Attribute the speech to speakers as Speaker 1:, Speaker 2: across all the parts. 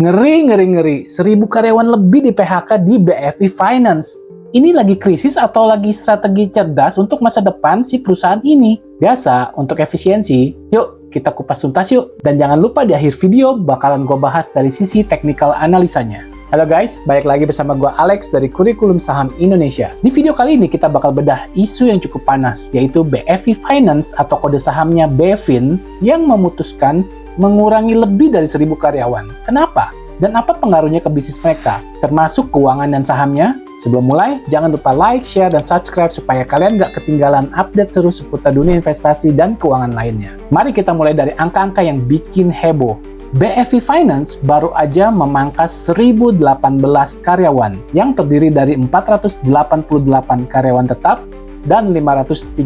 Speaker 1: Ngeri, ngeri, ngeri. 1.000 karyawan lebih di PHK di BFI Finance. Ini lagi krisis atau lagi strategi cerdas untuk masa depan si perusahaan ini? Biasa, untuk efisiensi, yuk kita kupas tuntas yuk. Dan jangan lupa di akhir video bakalan gue bahas dari sisi teknikal analisanya. Halo guys, balik lagi bersama gue Alex dari Kurikulum Saham Indonesia. Di video kali ini kita bakal bedah isu yang cukup panas, yaitu BFI Finance atau kode sahamnya BFIN yang memutuskan mengurangi lebih dari 1.000 karyawan. Kenapa? Dan apa pengaruhnya ke bisnis mereka, termasuk keuangan dan sahamnya? Sebelum mulai, jangan lupa like, share, dan subscribe supaya kalian nggak ketinggalan update seru seputar dunia investasi dan keuangan lainnya. Mari kita mulai dari angka-angka yang bikin heboh. BFI Finance baru aja memangkas 1.018 karyawan yang terdiri dari 488 karyawan tetap dan 530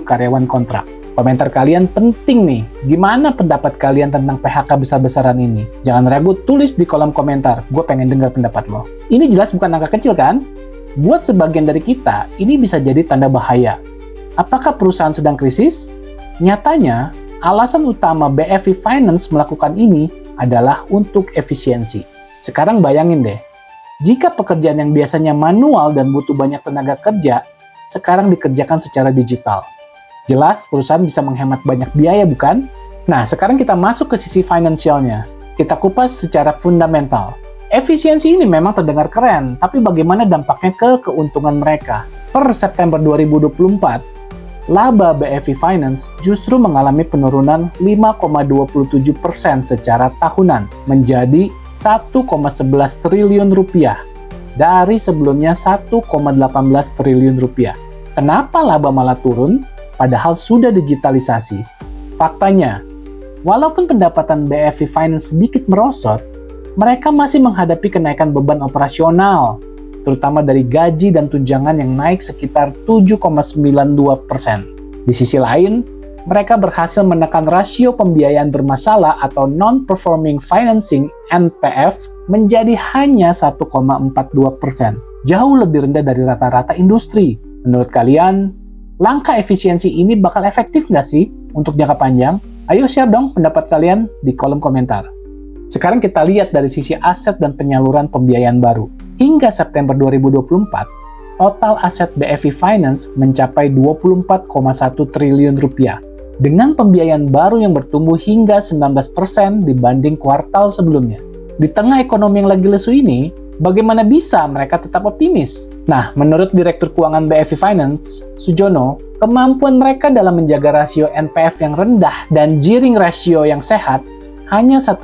Speaker 1: karyawan kontrak. Komentar kalian penting nih. Gimana pendapat kalian tentang PHK besar-besaran ini? Jangan ragu, tulis di kolom komentar. Gue pengen dengar pendapat lo. Ini jelas bukan angka kecil kan? Buat sebagian dari kita, ini bisa jadi tanda bahaya. Apakah perusahaan sedang krisis? Nyatanya, alasan utama BFI Finance melakukan ini adalah untuk efisiensi. Sekarang bayangin deh, jika pekerjaan yang biasanya manual dan butuh banyak tenaga kerja, sekarang dikerjakan secara digital. Jelas perusahaan bisa menghemat banyak biaya, bukan? Nah, sekarang kita masuk ke sisi finansialnya. Kita kupas secara fundamental. Efisiensi ini memang terdengar keren, tapi bagaimana dampaknya ke keuntungan mereka? Per September 2024, laba BFI Finance justru mengalami penurunan 5,27% secara tahunan, menjadi 1,11 triliun rupiah dari sebelumnya 1,18 triliun rupiah. Kenapa laba malah turun? Padahal sudah digitalisasi. Faktanya, walaupun pendapatan BFI Finance sedikit merosot, mereka masih menghadapi kenaikan beban operasional, terutama dari gaji dan tunjangan yang naik sekitar 7,92%. Di sisi lain, mereka berhasil menekan rasio pembiayaan bermasalah atau non-performing financing (NPF) menjadi hanya 1,42%, jauh lebih rendah dari rata-rata industri. Menurut kalian, langkah efisiensi ini bakal efektif nggak sih untuk jangka panjang? Ayo share dong pendapat kalian di kolom komentar. Sekarang kita lihat dari sisi aset dan penyaluran pembiayaan baru. Hingga September 2024, total aset BFI Finance mencapai 24,1 triliun rupiah. Dengan pembiayaan baru yang bertumbuh hingga 19% dibanding kuartal sebelumnya. Di tengah ekonomi yang lagi lesu ini, bagaimana bisa mereka tetap optimis? Nah, menurut Direktur Keuangan BFI Finance, Sujono, kemampuan mereka dalam menjaga rasio NPF yang rendah dan gearing ratio yang sehat hanya 1,1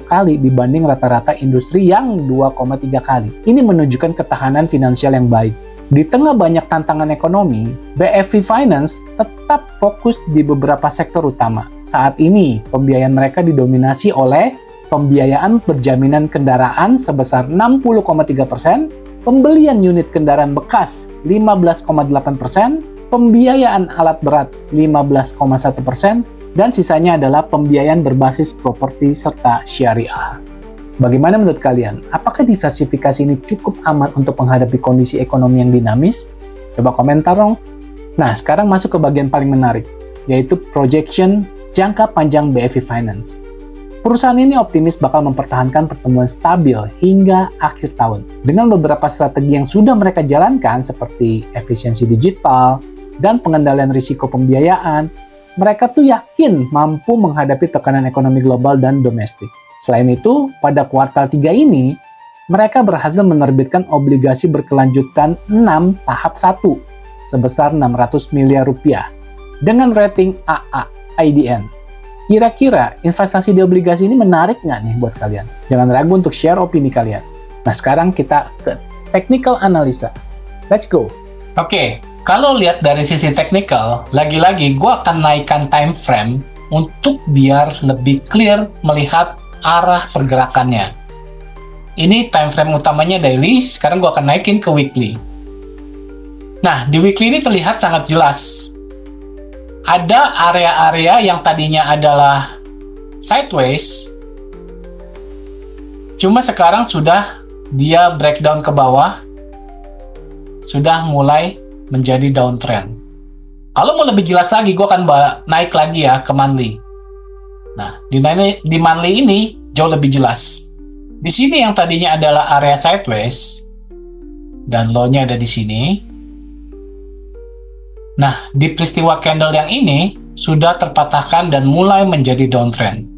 Speaker 1: kali dibanding rata-rata industri yang 2,3 kali. Ini menunjukkan ketahanan finansial yang baik. Di tengah banyak tantangan ekonomi, BFI Finance tetap fokus di beberapa sektor utama. Saat ini, pembiayaan mereka didominasi oleh pembiayaan berjaminan kendaraan sebesar 60,3%, pembelian unit kendaraan bekas 15,8%, pembiayaan alat berat 15,1%, dan sisanya adalah pembiayaan berbasis properti serta syariah. Bagaimana menurut kalian? Apakah diversifikasi ini cukup aman untuk menghadapi kondisi ekonomi yang dinamis? Coba komentar dong. Nah, sekarang masuk ke bagian paling menarik, yaitu projection jangka panjang BFI Finance. Perusahaan ini optimis bakal mempertahankan pertumbuhan stabil hingga akhir tahun. Dengan beberapa strategi yang sudah mereka jalankan seperti efisiensi digital dan pengendalian risiko pembiayaan, mereka tuh yakin mampu menghadapi tekanan ekonomi global dan domestik. Selain itu, pada kuartal 3 ini, mereka berhasil menerbitkan obligasi berkelanjutan 6 tahap 1 sebesar 600 miliar rupiah dengan rating AA IDN. Kira-kira investasi di obligasi ini menarik nggak nih buat kalian? Jangan ragu untuk share opini kalian. Nah, sekarang kita ke technical analisa. Let's go! Oke, kalau lihat dari sisi teknikal, lagi-lagi gue akan naikkan time frame untuk biar lebih clear melihat arah pergerakannya. Ini time frame utamanya daily, sekarang gue akan naikin ke weekly. Nah, di weekly ini terlihat sangat jelas. Ada area-area yang tadinya adalah sideways, cuma sekarang sudah dia breakdown ke bawah, sudah mulai menjadi downtrend. Kalau mau lebih jelas lagi, gue akan naik lagi ya ke monthly. Nah, di monthly ini jauh lebih jelas. Di sini yang tadinya adalah area sideways, dan low-nya ada di sini. Nah, di peristiwa candle yang ini, sudah terpatahkan dan mulai menjadi downtrend.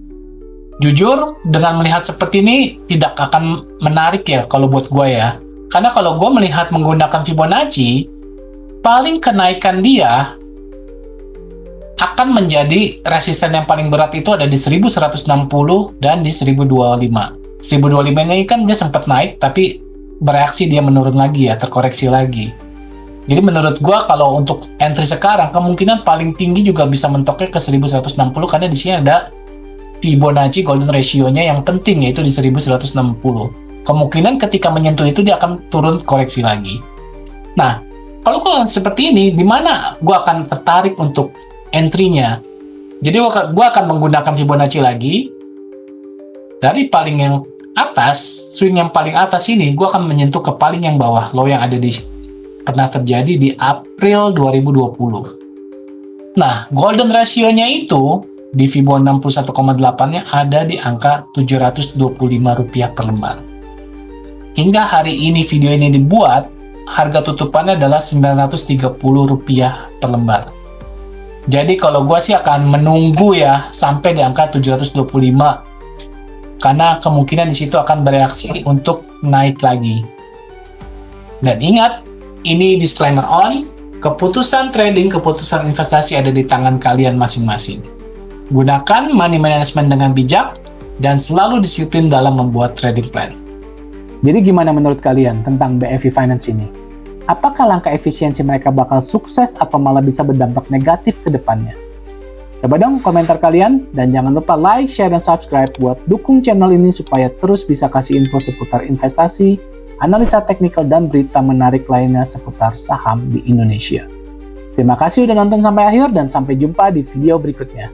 Speaker 1: Jujur, dengan melihat seperti ini, tidak akan menarik ya kalau buat gue ya. Karena kalau gue melihat menggunakan Fibonacci, paling kenaikan dia akan menjadi resisten yang paling berat itu ada di 1160 dan di 1025. 1025 ini kan dia sempat naik, tapi bereaksi dia menurun lagi ya, terkoreksi lagi. Jadi menurut gua kalau untuk entry sekarang, kemungkinan paling tinggi juga bisa mentoknya ke 1160 karena di sini ada Fibonacci golden ratio-nya yang penting, yaitu di 1160. Kemungkinan ketika menyentuh itu dia akan turun koreksi lagi. Nah, kalau seperti ini, di mana gua akan tertarik untuk entry-nya? Jadi gua akan menggunakan Fibonacci lagi. Dari paling yang atas, swing yang paling atas ini, gue akan menyentuh ke paling yang bawah, low yang ada di pernah terjadi di April 2020. Nah, golden ratio-nya itu di Fibonacci 61,8-nya ada di angka Rp725 per lembar. Hingga hari ini video ini dibuat, harga tutupannya adalah Rp930 per lembar. Jadi kalau gue sih akan menunggu ya sampai di angka 725, karena kemungkinan di situ akan bereaksi untuk naik lagi. Dan ingat, ini disclaimer on, keputusan trading, keputusan investasi ada di tangan kalian masing-masing. Gunakan money management dengan bijak, dan selalu disiplin dalam membuat trading plan. Jadi gimana menurut kalian tentang BEV Finance ini? Apakah langkah efisiensi mereka bakal sukses atau malah bisa berdampak negatif ke depannya? Coba dong komentar kalian, dan jangan lupa like, share, dan subscribe buat dukung channel ini supaya terus bisa kasih info seputar investasi, analisa teknikal, dan berita menarik lainnya seputar saham di Indonesia. Terima kasih udah nonton sampai akhir, dan sampai jumpa di video berikutnya.